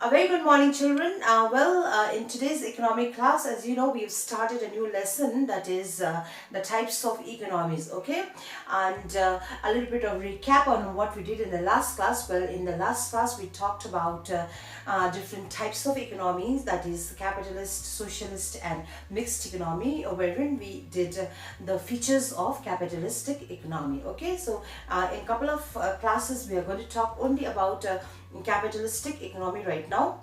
A very good morning, children. In today's economic class, as you know, we've started a new lesson, that is the types of economies, okay? And a little bit of recap on what we did in the last class. Well, in the last class, we talked about different types of economies, that is capitalist, socialist, and mixed economy, wherein we did the features of capitalistic economy, okay? So, in a couple of classes, we are going to talk only about capitalistic economy right now.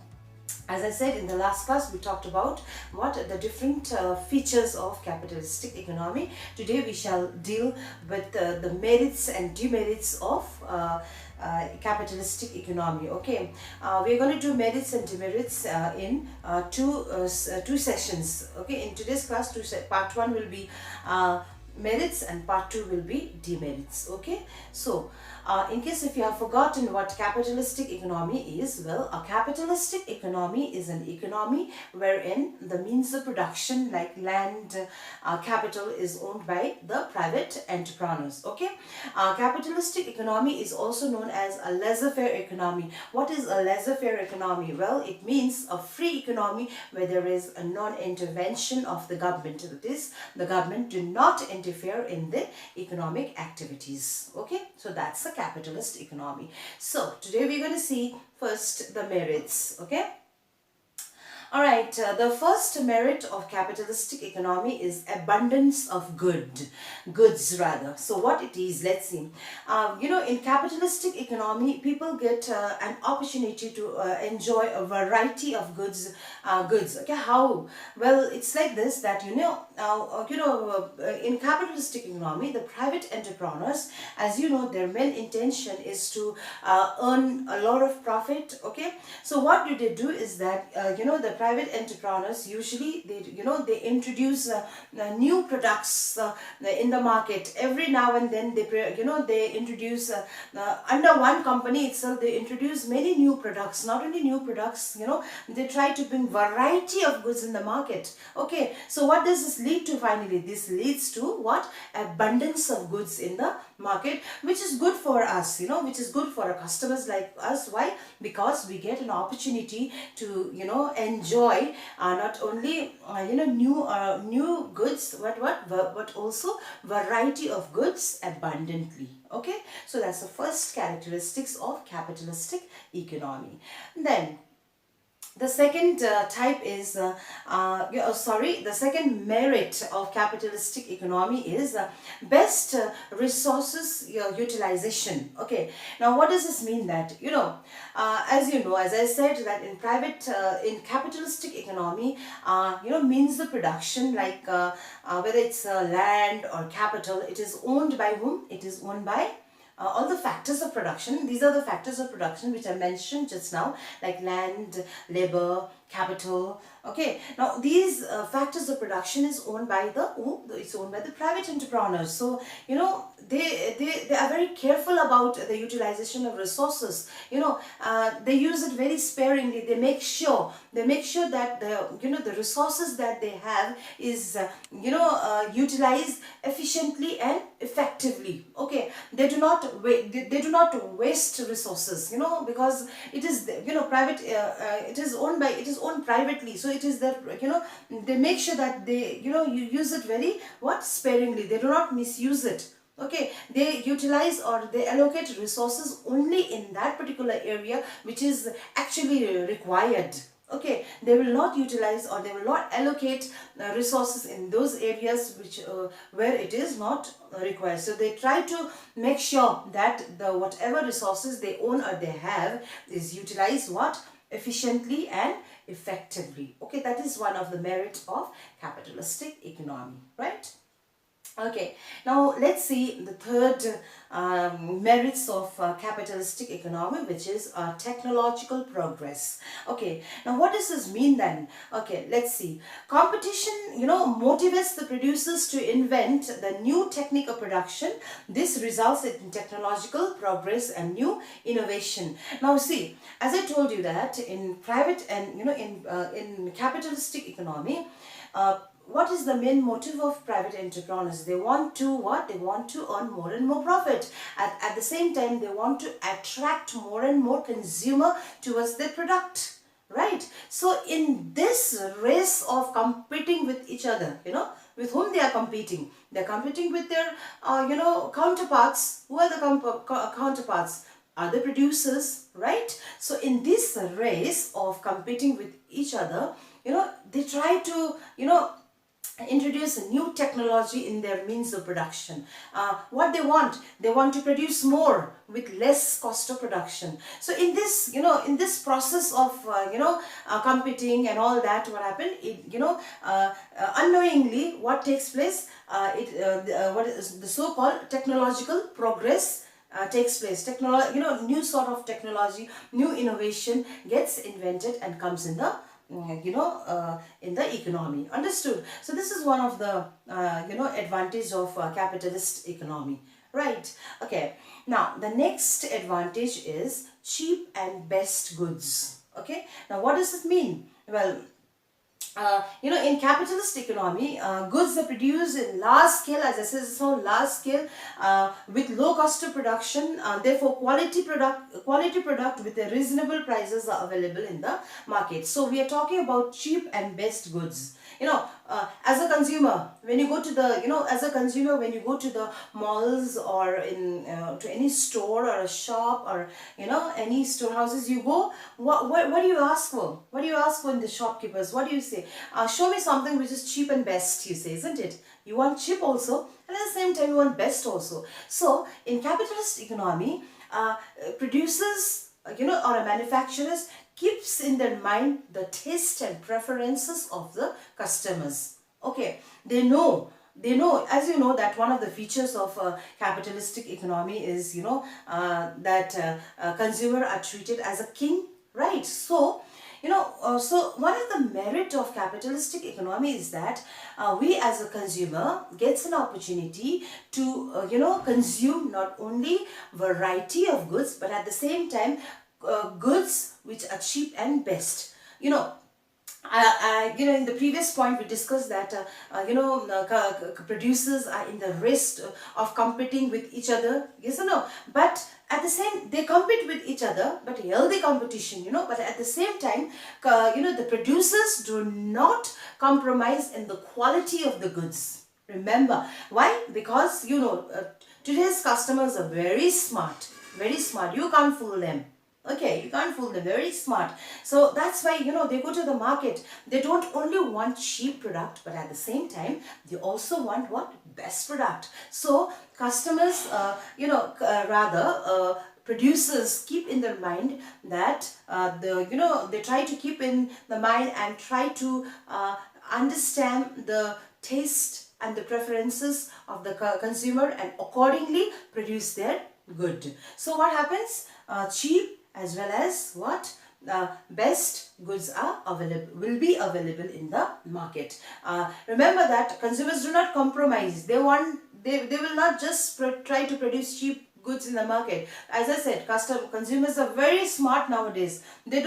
As I said in the last class, we talked about what the different features of capitalistic economy. Today we shall deal with the merits and demerits of capitalistic economy. Okay, we're going to do merits and demerits in two sessions. Okay, in today's class, part 1 will be merits and part 2 will be demerits. Okay, so in case if you have forgotten what capitalistic economy is, well, a capitalistic economy is an economy wherein the means of production like land, capital is owned by the private entrepreneurs. Okay, capitalistic economy is also known as a laissez-faire economy. What is a laissez-faire economy? Well, it means a free economy where there is a non-intervention of the government. That is, the government do not interfere in the economic activities. Okay, so that's a capitalist economy. So today we're going to see first the merits. Okay, alright, the first merit of capitalistic economy is abundance of goods rather. So what it is, let's see. In capitalistic economy, people get an opportunity to enjoy a variety of goods. Okay, how? Well, it's like this, that in capitalistic economy, the private entrepreneurs, as you know, their main intention is to earn a lot of profit. Okay, so what do they do is that the private entrepreneurs usually they introduce new products in the market every now and then. They introduce under one company itself, they introduce many new products. Not only new products, they try to bring variety of goods in the market. Okay, so what does this lead to finally? This leads to what? Abundance of goods in the market, which is good for us, which is good for our customers like us. Why? Because we get an opportunity to enjoy not only new goods, but also variety of goods abundantly. Okay, so that's the first characteristics of capitalistic economy. Then the second type is, the second merit of capitalistic economy is best resources utilization. Okay, now what does this mean? That, as I said, that in capitalistic economy, means the production, like whether it's land or capital, it is owned by whom? It is owned by all the factors of production. These are the factors of production which I mentioned just now, like land, labor, capital. Okay, now these factors of production is owned by it's owned by the private entrepreneurs. So they are very careful about the utilization of resources. They use it very sparingly. They make sure that the resources that they have is utilized efficiently and effectively. Okay, they do not waste resources, because it is private, it is owned privately. So it is that they make sure that they you use it very sparingly. They do not misuse it. Okay, they utilize or they allocate resources only in that particular area which is actually required. Okay, they will not utilize or they will not allocate resources in those areas which where it is not required. So they try to make sure that the whatever resources they own or they have is utilized efficiently and effectively. Okay, that is one of the merits of capitalistic economy, right? Okay, now let's see the third merits of capitalistic economy, which is technological progress. Okay, now what does this mean then? Okay, let's see. Competition, motivates the producers to invent the new technique of production. This results in technological progress and new innovation. Now see, as I told you that in private and in capitalistic economy, what is the main motive of private entrepreneurs? They want to what? They want to earn more and more profit. At the same time, they want to attract more and more consumer towards their product. right? So in this race of competing with each other, with whom they are competing? They're competing with their, counterparts. Who are the counterparts? Are the producers, right? So in this race of competing with each other, they try to, introduce a new technology in their means of production. What they want to produce more with less cost of production. So in this, in this process of, competing and all that, what happened? Unknowingly, what takes place? What is the so-called technological progress takes place. New sort of technology, new innovation gets invented and comes in the in the economy. Understood? So this is one of the advantage of capitalist economy, right? Okay, now the next advantage is cheap and best goods. Okay, now what does it mean? Well, in capitalist economy, goods are produced in large scale, as I said, so large scale, with low cost of production. Therefore, quality product with a reasonable prices are available in the market. So we are talking about cheap and best goods. As a consumer, when you go to the malls or in to any store or a shop or any storehouses you go, what do you ask for? What do you ask for in the shopkeepers? What do you say? Show me something which is cheap and best, you say, isn't it? You want cheap also, and at the same time you want best also. So in capitalist economy, producers, or manufacturers keeps in their mind the taste and preferences of the customers. Okay, they know, as you know, that one of the features of capitalistic economy is, that consumer are treated as a king, right? So so one of the merit of capitalistic economy is that we as a consumer gets an opportunity to consume not only variety of goods, but at the same time goods which are cheap and best. In the previous point we discussed that producers are in the race of competing with each other, yes or no? But at the same, they compete with each other, but healthy competition, but at the same time, the producers do not compromise in the quality of the goods. Remember, why? Because today's customers are very smart, very smart. You can't fool them. Okay, you can't fool them. They're very smart. So that's why, they go to the market. They don't only want cheap product, but at the same time, they also want what? Best product. So customers, producers keep in their mind that they try to keep in the mind and try to understand the taste and the preferences of the consumer and accordingly produce their good. So what happens? Cheap as well as what? Best goods are will be available in the market. Remember that consumers do not compromise. They will not just try to produce cheap goods in the market. As I said, consumers are very smart nowadays. You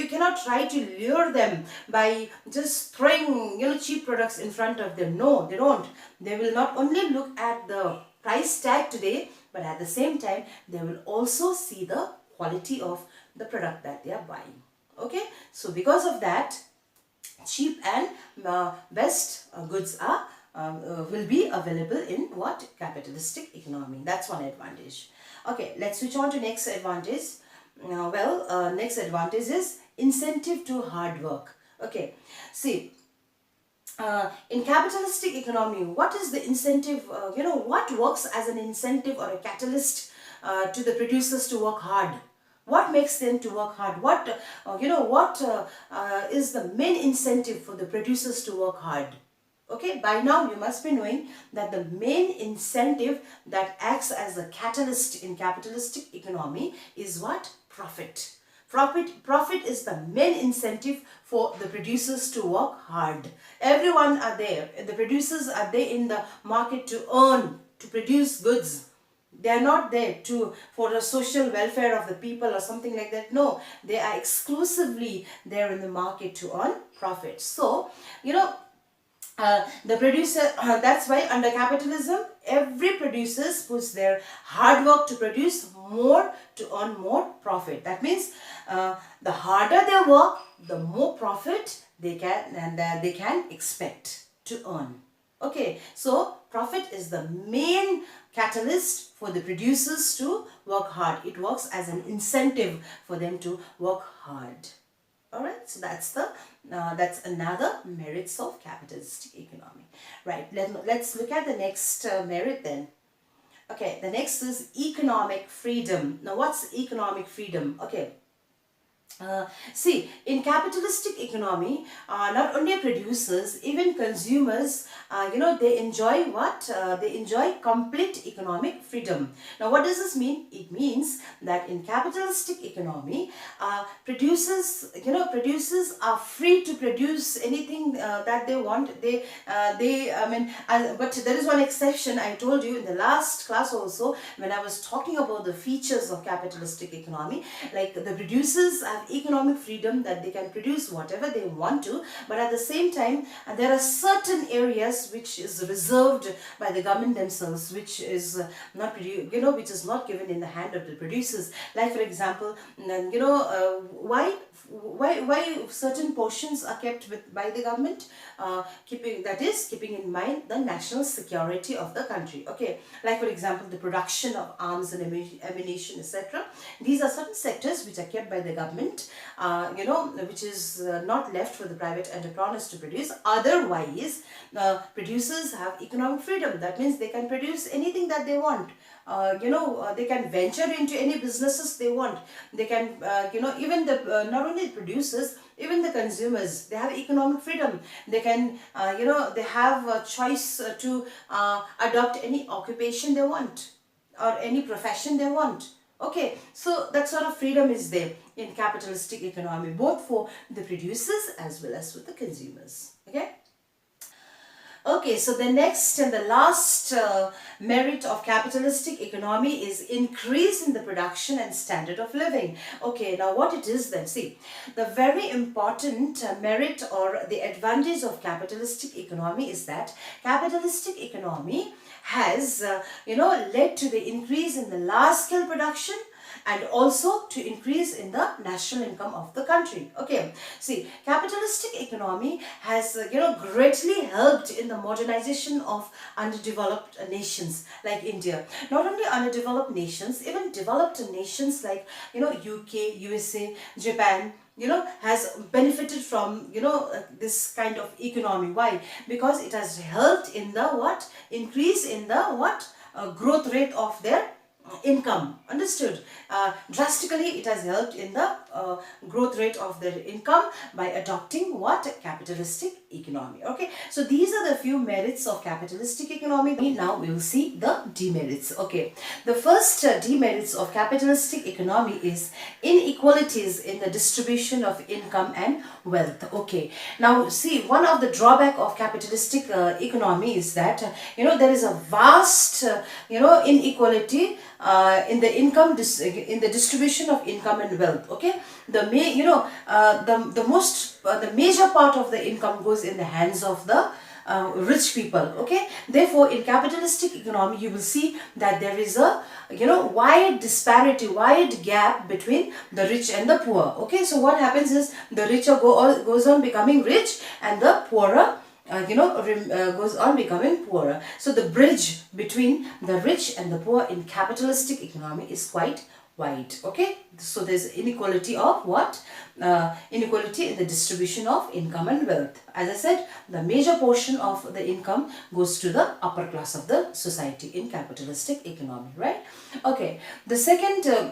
cannot try to lure them by just throwing cheap products in front of them. No, they don't. They will not only look at the price tag today, but at the same time they will also see the quality of the product that they are buying. Okay, so because of that, cheap and best goods are will be available in what? Capitalistic economy. That's one advantage. Okay, let's switch on to next advantage. Next advantage is incentive to hard work. Okay, see, in capitalistic economy, what is the incentive? What works as an incentive or a catalyst to the producers to work hard? What makes them to work hard? What is the main incentive for the producers to work hard? Okay, by now you must be knowing that the main incentive that acts as a catalyst in capitalistic economy is what? Profit. Profit is the main incentive for the producers to work hard. Everyone are there. The producers are there in the market to earn, to produce goods. They are not there for the social welfare of the people or something like that. No, they are exclusively there in the market to earn profit. So, The producer, that's why under capitalism every producer puts their hard work to produce more, to earn more profit. That means the harder they work, the more profit they can, and they can expect to earn. Okay, so profit is the main catalyst for the producers to work hard. It works as an incentive for them to work hard. All right, so that's another merits of capitalistic economy. Right, let's look at the next merit then. Okay, the next is economic freedom. Now, what's economic freedom? Okay, see, in capitalistic economy, not only producers, even consumers, they enjoy what? They enjoy complete economic freedom. Now, what does this mean? It means that in capitalistic economy, producers are free to produce anything that they want. But there is one exception. I told you in the last class also when I was talking about the features of capitalistic economy, like the producers have economic freedom that they can produce whatever they want to, but at the same time there are certain areas which is reserved by the government themselves, which is which is not given in the hand of the producers. Like for example, why certain portions are kept by the government, keeping in mind the national security of the country. Okay, like for example, the production of arms and ammunition, etc. These are certain sectors which are kept by the government, which is not left for the private entrepreneurs to produce. Otherwise, producers have economic freedom. That means they can produce anything that they want. They can venture into any businesses they want. They can, even the not only the producers, even the consumers, they have economic freedom. They can, they have a choice to adopt any occupation they want or any profession they want. Okay, so that sort of freedom is there in capitalistic economy, both for the producers as well as for the consumers. Okay. Okay, so the next and the last merit of capitalistic economy is increase in the production and standard of living. Okay, now what it is then? See, the very important merit or the advantage of capitalistic economy is that capitalistic economy has, led to the increase in the large scale production and also to increase in the national income of the country. Okay, see, capitalistic economy has greatly helped in the modernization of underdeveloped nations like India. Not only underdeveloped nations, even developed nations like UK, USA, Japan, has benefited from this kind of economy. Why? Because it has helped in the what? Increase in the what? Growth rate of their income. Understood? Drastically it has helped in the growth rate of their income by adopting what? Capitalistic economy. Okay, so these are the few merits of capitalistic economy. Now we will see the demerits. Okay, the first demerits of capitalistic economy is inequalities in the distribution of income and wealth. Okay, now see, one of the drawback of capitalistic economy is that there is a vast inequality in the income in the distribution of income and wealth. Okay, the major part of the income goes in the hands of the rich people. Okay, therefore in capitalistic economy you will see that there is a wide disparity, wide gap between the rich and the poor. Okay, so what happens is the richer goes on becoming rich and the poorer goes on becoming poorer. So the bridge between the rich and the poor in capitalistic economy is quite wide. Okay, so there's inequality of what? Inequality in the distribution of income and wealth. As I said, the major portion of the income goes to the upper class of the society in capitalistic economy, right? Okay, the second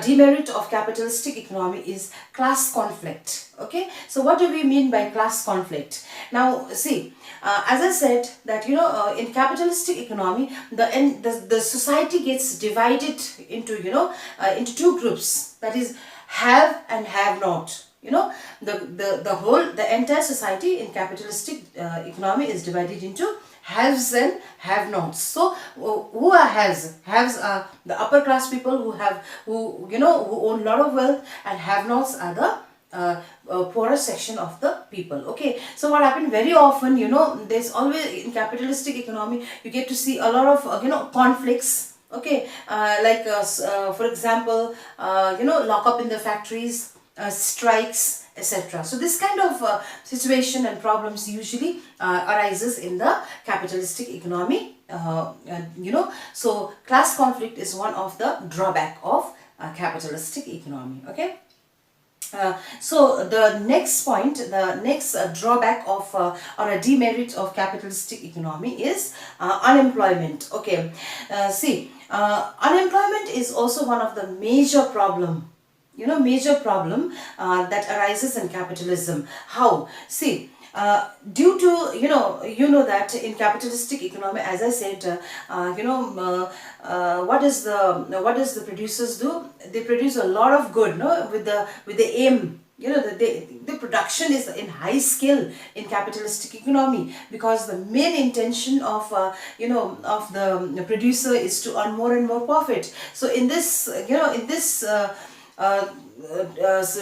demerit of capitalistic economy is class conflict. Okay, so what do we mean by class conflict? Now see, as I said that in capitalistic economy the society gets divided into into two groups, that is have and have not. The entire society in capitalistic economy is divided into haves and have-nots. So who are haves? Haves are the upper class people who own a lot of wealth, and have-nots are the poorer section of the people. Okay, so what happened very often, there's always in capitalistic economy you get to see a lot of conflicts. Okay, for example, lock up in the factories, strikes, etc. So this kind of situation and problems usually arises in the capitalistic economy. So class conflict is one of the drawback of capitalistic economy. Okay. So the next point, the next drawback of or a demerit of capitalistic economy is unemployment. Okay, unemployment is also one of the major problem, major problem that arises in capitalism. How? See, due to that in capitalistic economy, as I said, what does the producers do? They produce a lot of good, no, with the aim, the production is in high scale in capitalistic economy, because the main intention of of the producer is to earn more and more profit. So in this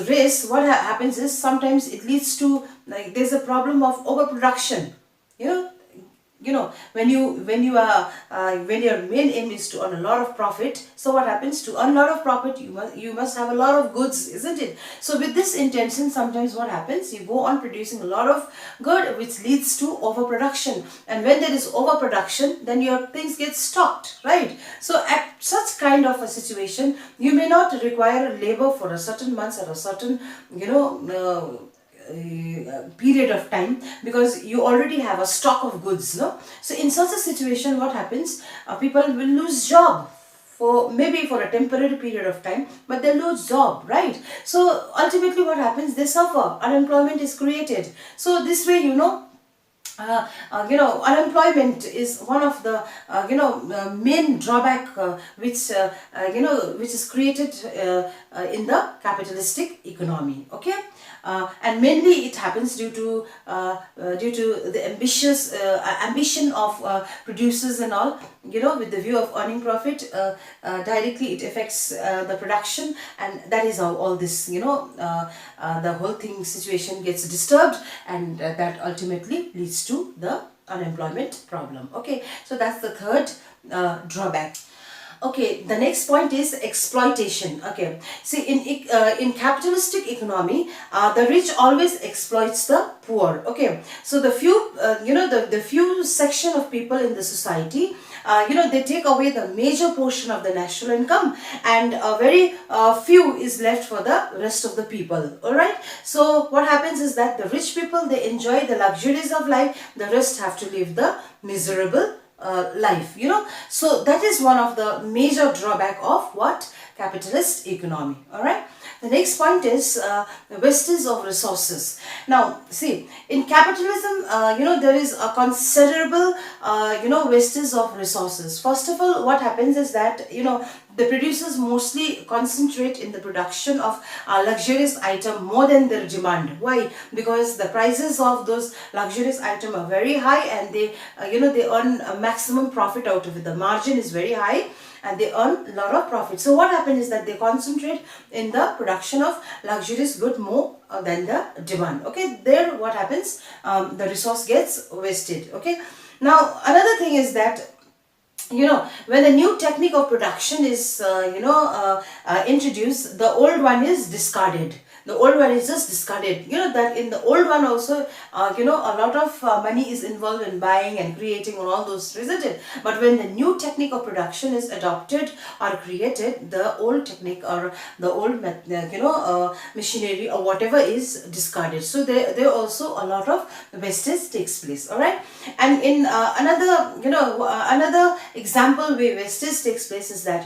race, what happens is sometimes it leads to, like, there's a problem of overproduction. you know when your main aim is to earn a lot of profit, so what happens? To earn a lot of profit, you must have a lot of goods, isn't it? So with this intention, sometimes what happens, you go on producing a lot of good, which leads to overproduction, and when there is overproduction, then your things get stocked, right? So at such kind of a situation, you may not require labor for a certain months or a certain period of time, because you already have a stock of goods, no? So in such a situation, what happens? People will lose job for maybe for a temporary period of time, but they lose job, right? So ultimately what happens? They suffer, unemployment is created. So this way, unemployment is one of the main drawback which is created in the capitalistic economy. Okay, and mainly it happens due to the ambition of producers and all, with the view of earning profit. Directly it affects the production, and that is how all this the whole thing situation gets disturbed, and that ultimately leads to the unemployment problem. Okay, so that's the third drawback. Okay, the next point is exploitation. Okay, see, in capitalistic economy, the rich always exploits the poor. Okay, so the few the few section of people in the society, they take away the major portion of the national income, and a very few is left for the rest of the people. All right, so what happens is that the rich people, they enjoy the luxuries of life, the rest have to live the miserable life. So that is one of the major drawback of what? Capitalist economy. All right, the next point is the wastage of resources. Now see, in capitalism, there is a considerable wastage of resources. First of all, what happens is that the producers mostly concentrate in the production of luxurious item more than their demand. Why? Because the prices of those luxurious item are very high, and they they earn a maximum profit out of it. The margin is very high, and they earn a lot of profit. So what happens is that they concentrate in the production of luxurious good more than the demand. Okay, there what happens? The resource gets wasted. Okay, now another thing is that when a new technique of production is introduced, the old one is discarded. The old one is just discarded. That in the old one also, a lot of money is involved in buying and creating and all those, isn't it? But when the new technique of production is adopted or created, the old technique or the old machinery or whatever is discarded. So there also a lot of wastage takes place. All right, and in another example where wastage takes place is that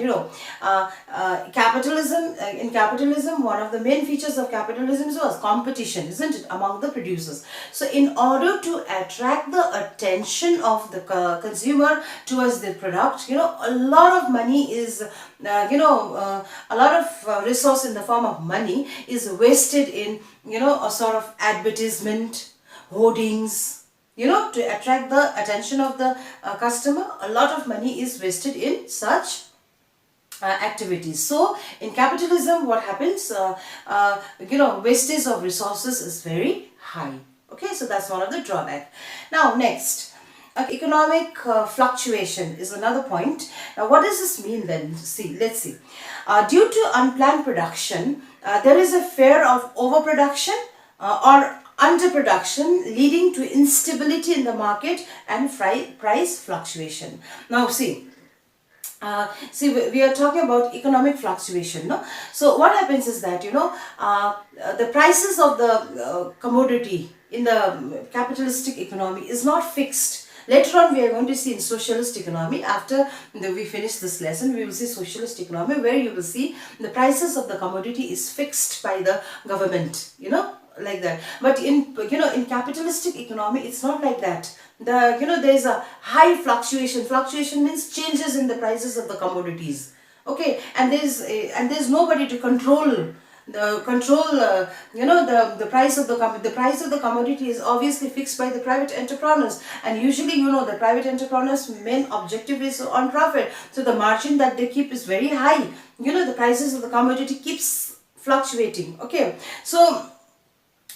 capitalism. In capitalism, one of the main features of capitalism was competition, isn't it, among the producers. So in order to attract the attention of the consumer towards the product, a lot of money is a lot of resource in the form of money is wasted in a sort of advertisement, hoardings, to attract the attention of the customer. A lot of money is wasted in such activities. So in capitalism, what happens? Wastage of resources is very high. Okay, so that's one of the drawback. Now next, economic fluctuation is another point. Now what does this mean then? Let's see. Due to unplanned production, there is a fear of overproduction or underproduction, leading to instability in the market and price fluctuation. Now we are talking about economic fluctuation, no? So what happens is that, the prices of the commodity in the capitalistic economy is not fixed. Later on, we are going to see in socialist economy, after we finish this lesson, we will see socialist economy, where you will see the prices of the commodity is fixed by the government, like that. But in capitalistic economy, it's not like that. There is a high fluctuation. Fluctuation means changes in the prices of the commodities. Okay, and there's nobody to control the price of the commodity is obviously fixed by the private entrepreneurs, and usually the private entrepreneurs' main objective is on profit, so the margin that they keep is very high. The prices of the commodity keeps fluctuating. Okay, so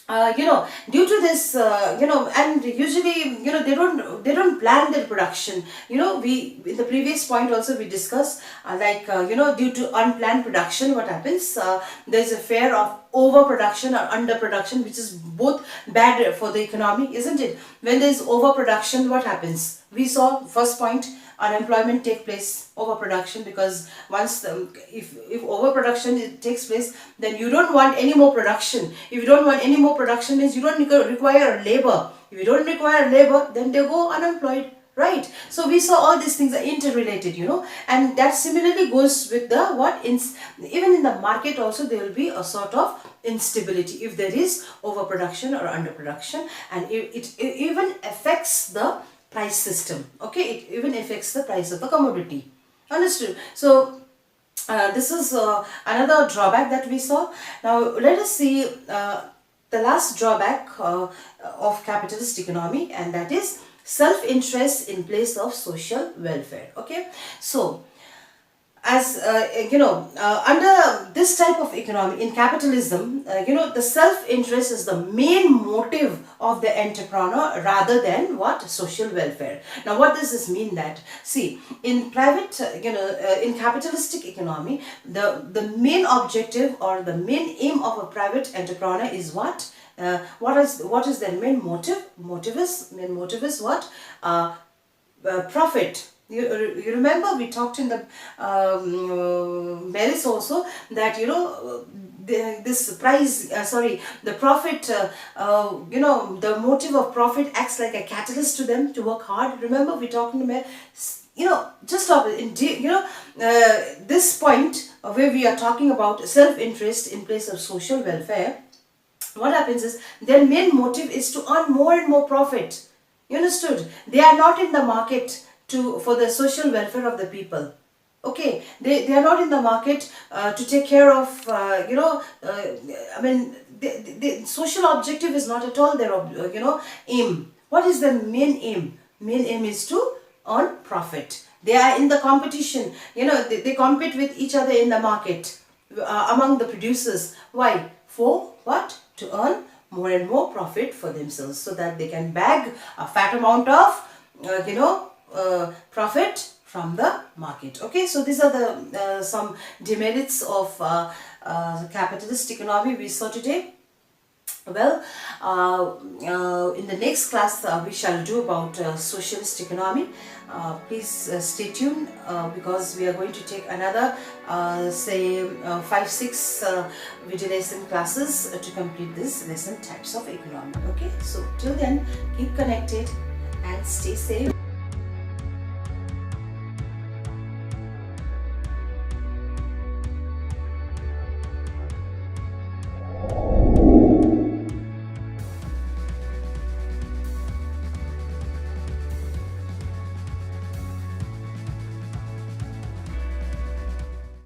due to this, and usually, they don't plan their production. We, in the previous point also we discussed, due to unplanned production, what happens? There's a fear of overproduction or underproduction, which is both bad for the economy, isn't it? When there's overproduction, what happens? We saw first point, unemployment take place, overproduction, because once if overproduction takes place, then you don't want any more production. If you don't want any more production, means you don't require labor. If you don't require labor, then they go unemployed, right? So we saw all these things are interrelated, and that similarly goes with the even in the market also, there will be a sort of instability if there is overproduction or underproduction, and it even affects the price system. Okay, it even affects the price of the commodity. Understood? So this is another drawback that we saw. Now let us see the last drawback of capitalist economy, and that is self-interest in place of social welfare. Okay, so as under this type of economy in capitalism, the self-interest is the main motive of the entrepreneur rather than social welfare. Now what does this mean? That in private, in capitalistic economy, the main objective or the main aim of a private entrepreneur is what is their main motive? Main motive is what? Profit. You remember we talked in the merits also that the profit, the motive of profit acts like a catalyst to them to work hard. Remember we talked in the just stop it. This point where we are talking about self-interest in place of social welfare, what happens is their main motive is to earn more and more profit. You understood? They are not in the market for the social welfare of the people. Okay, they are not in the market to take care of, the social objective is not at all their, aim. What is their main aim? Main aim is to earn profit. They are in the competition, they compete with each other in the market among the producers. Why? For what? To earn more and more profit for themselves, so that they can bag a fat amount of, profit from the market. Okay, so these are the some demerits of capitalist economy we saw today. Well, in the next class we shall do about socialist economy. Please stay tuned because we are going to take another 5-6 video lesson classes to complete this lesson, types of economy. Okay, so till then, keep connected and stay safe.